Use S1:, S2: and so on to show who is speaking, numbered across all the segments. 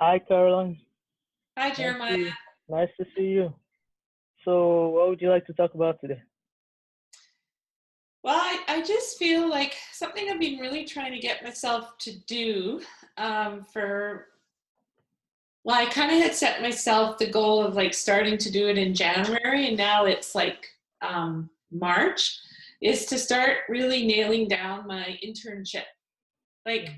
S1: Hi, Caroline.
S2: Hi,
S1: Nice
S2: Jeremiah.
S1: to nice to see you. So, what would you like to talk about today?
S2: Well, I just feel like something I've been really trying to get myself to do well, I kind of had set myself the goal of like starting to do it in January, and now it's like March, is to start really nailing down my internship. Like,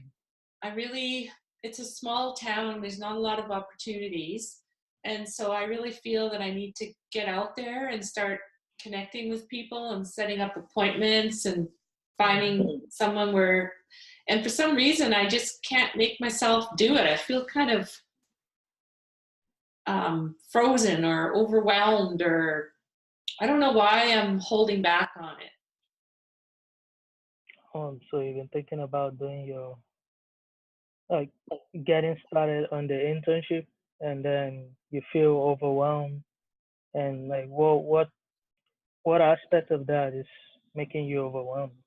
S2: it's a small town, there's not a lot of opportunities. And so I really feel that I need to get out there and start connecting with people and setting up appointments and finding someone and for some reason, I just can't make myself do it. I feel kind of frozen or overwhelmed, or I don't know why I'm holding back on it.
S1: So you've been thinking about doing your like getting started on the internship, and then you feel overwhelmed, and like what aspect of that is making you overwhelmed?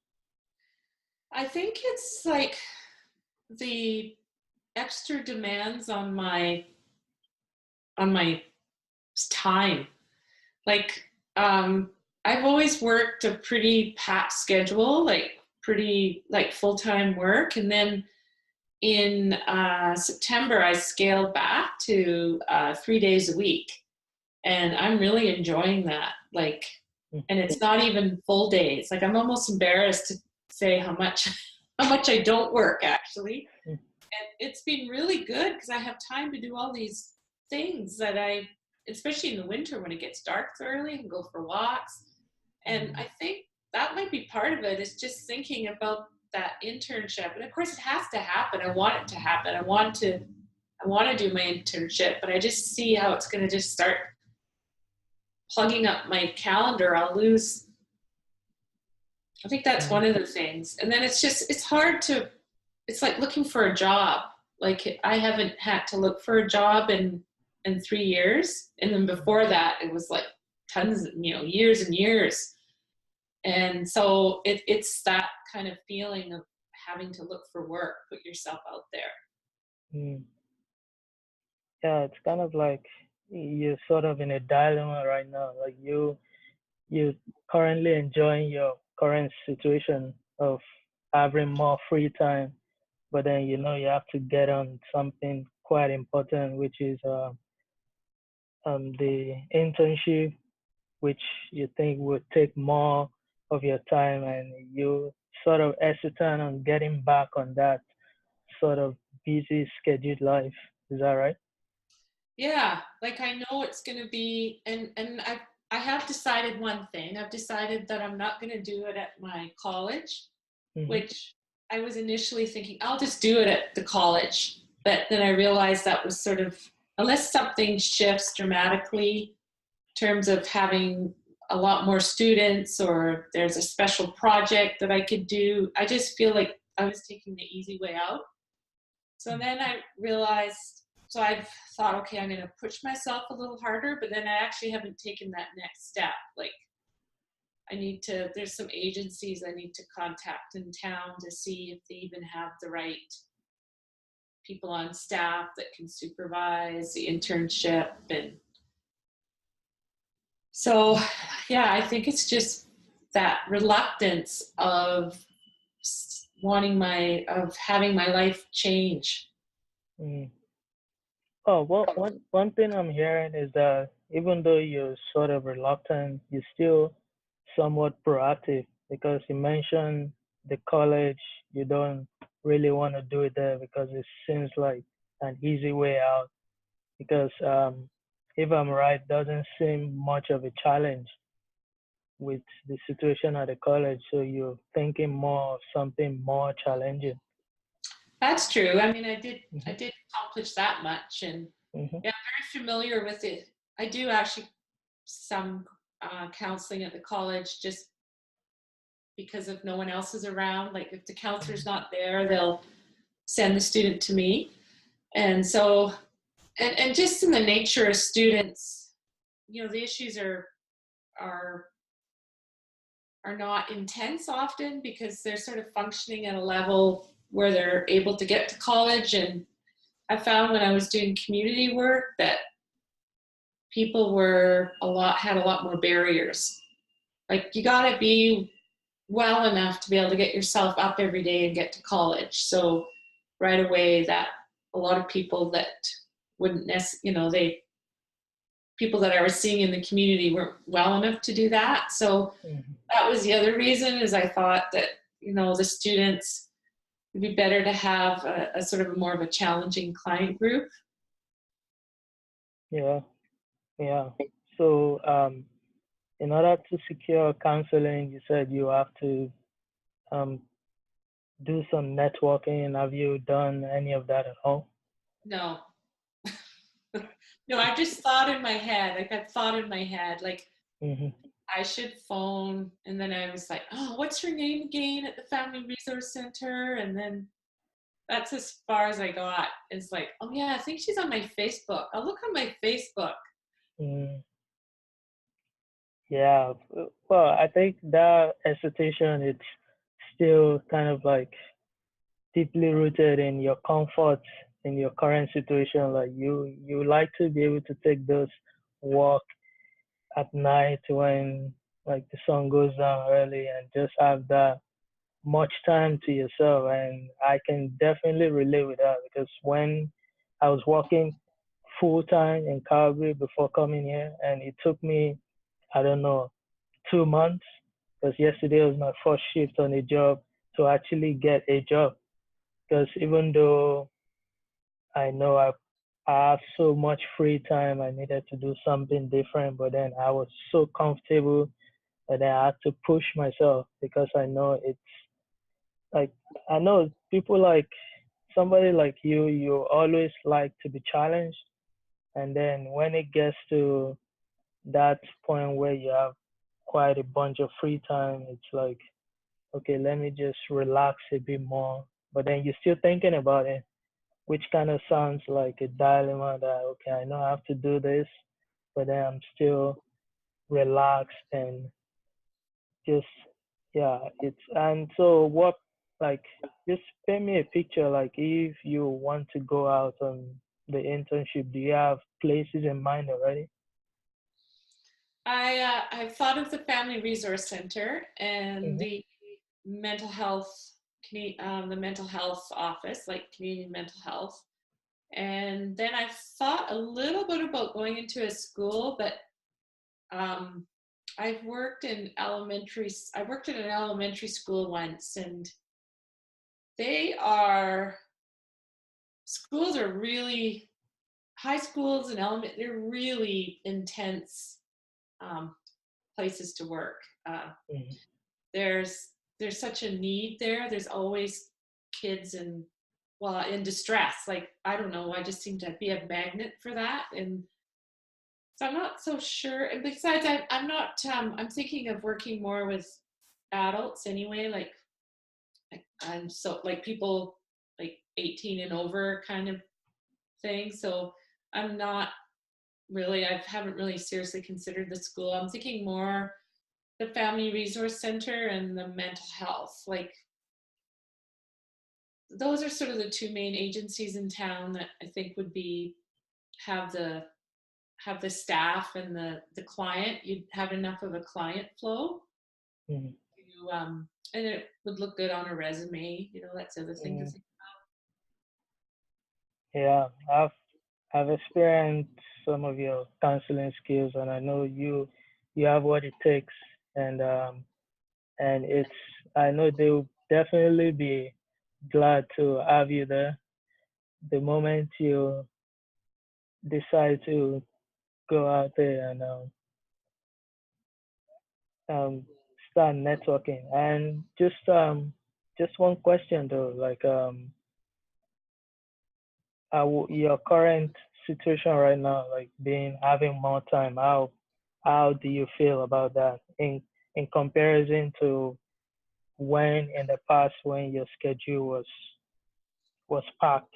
S2: I think it's like the extra demands on my time. Like, I've always worked a pretty packed schedule, like pretty like full-time work. And then in September, I scaled back to 3 days a week. And I'm really enjoying that. Like, and it's not even full days. Like, I'm almost embarrassed to say how much I don't work actually. And it's been really good because I have time to do all these things especially in the winter when it gets dark so early, and go for walks. And I think that might be part of it, is just thinking about that internship. And of course it has to happen. I want it to happen. I want to do my internship, but I just see how it's going to just start plugging up my calendar. I think that's one of the things. And then it's hard it's like looking for a job. Like, I haven't had to look for a job in 3 years. And then before that, it was like tons, years and years. And so it's that kind of feeling of having to look for work, put yourself out there.
S1: Mm. Yeah, it's kind of like you're sort of in a dilemma right now. Like you currently enjoying your current situation of having more free time, but then you have to get on something quite important, which is the internship, which you think would take more of your time, and you sort of hesitant on getting back on that sort of busy scheduled life. Is that right?
S2: Yeah, like I know it's going to be, and I have decided one thing. I've decided that I'm not going to do it at my college,
S1: Mm-hmm.
S2: which I was initially thinking I'll just do it at the college. But then I realized that was sort of, unless something shifts dramatically in terms of having a lot more students, or there's a special project that I could do, I just feel like I was taking the easy way out. So then I realized, so I've thought, okay, I'm going to push myself a little harder, but then I actually haven't taken that next step. Like, there's some agencies I need to contact in town to see if they even have the right people on staff that can supervise the internship. And so, yeah, I think it's just that reluctance of having my life change.
S1: Mm. Oh, well, one thing I'm hearing is that even though you're sort of reluctant, you're still somewhat proactive, because you mentioned the college. You don't really want to do it there because it seems like an easy way out. Because if I'm right, doesn't seem much of a challenge with the situation at the college. So you're thinking more of something more challenging.
S2: That's true. I mean, I
S1: Mm-hmm.
S2: did accomplish that much, and
S1: Mm-hmm.
S2: yeah, I'm very familiar with it. I do actually some counseling at the college, just because if no one else is around. Like, if the counselor's not there, they'll send the student to me. And so, and just in the nature of students, the issues are are not intense often, because they're sort of functioning at a level where they're able to get to college. And I found when I was doing community work that people had a lot more barriers. Like you got to be well enough to be able to get yourself up every day and get to college. So right away, that a lot of people that wouldn't necessarily, people that I was seeing in the community weren't well enough to do that. So
S1: Mm-hmm.
S2: that was the other reason, is I thought that, the students, it'd be better to have a sort of more of a challenging client group.
S1: Yeah, yeah. So, in order to secure counseling, you said you have to um, do some networking. Have you done any of that at all?
S2: No, no, I just thought in my head, like
S1: Mm-hmm.
S2: I should phone. And then I was like, oh, what's her name again at the Family Resource Center? And then that's as far as I got. It's like, oh yeah, I think she's on my Facebook. I'll look on my Facebook.
S1: Mm, yeah. Well, I think that hesitation, it's still kind of like deeply rooted in your comfort in your current situation. Like you like to be able to take those walk at night when like the sun goes down early and just have that much time to yourself. And I can definitely relate with that because when I was working full time in Calgary before coming here, and it took me, I don't know, 2 months, because yesterday was my first shift on a job, to actually get a job. Because even though I know I have so much free time, I needed to do something different, but then I was so comfortable that I had to push myself because I know it's like, I know people like somebody like you always like to be challenged. And then when it gets to that point where you have quite a bunch of free time, it's like, okay, let me just relax a bit more. But then you're still thinking about it, which kind of sounds like a dilemma that, okay, I know I have to do this, but then I'm still relaxed and just, yeah, it's, and so what, like, just paint me a picture, like, if you want to go out on the internship, do you have places in mind already?
S2: I've thought of the Family Resource Center and
S1: Mm-hmm.
S2: mental health, the mental health office, like Canadian Mental Health. And then I've thought a little bit about going into a school, but um, I've worked in elementary. I worked in an elementary school once, and they are schools are really high schools and element. They're really intense um, places to work.
S1: Mm-hmm.
S2: There's there's such a need there. There's always kids in distress. Like I don't know. I just seem to be a magnet for that, and so I'm not so sure. And besides, I'm not. I'm thinking of working more with adults anyway. Like I'm so like people like 18 and over kind of thing. So I'm not really. I haven't really seriously considered the school. I'm thinking more the Family Resource Center and the mental health. Like those are sort of the two main agencies in town that I think would be have the have the staff and the client. You'd have enough of a client flow.
S1: Mm-hmm.
S2: And it would look good on a resume. That's the other thing to
S1: Mm-hmm.
S2: think.
S1: Yeah, I've experienced some of your counseling skills, and I know you have what it takes, and it's, I know they'll definitely be glad to have you there the moment you decide to go out there and um, start networking. And just one question though, like your current situation right now, like being having more time, how do you feel about that in comparison to when in the past when your schedule was packed?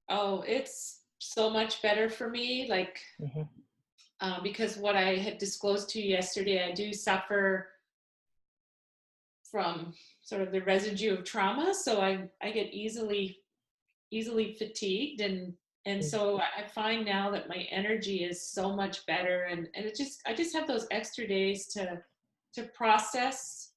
S2: Oh, it's so much better for me. Like
S1: Hmm.
S2: because what I had disclosed to you yesterday, I do suffer from sort of the residue of trauma, so I get easily fatigued, and And so I find now that my energy is so much better, and I just have those extra days to process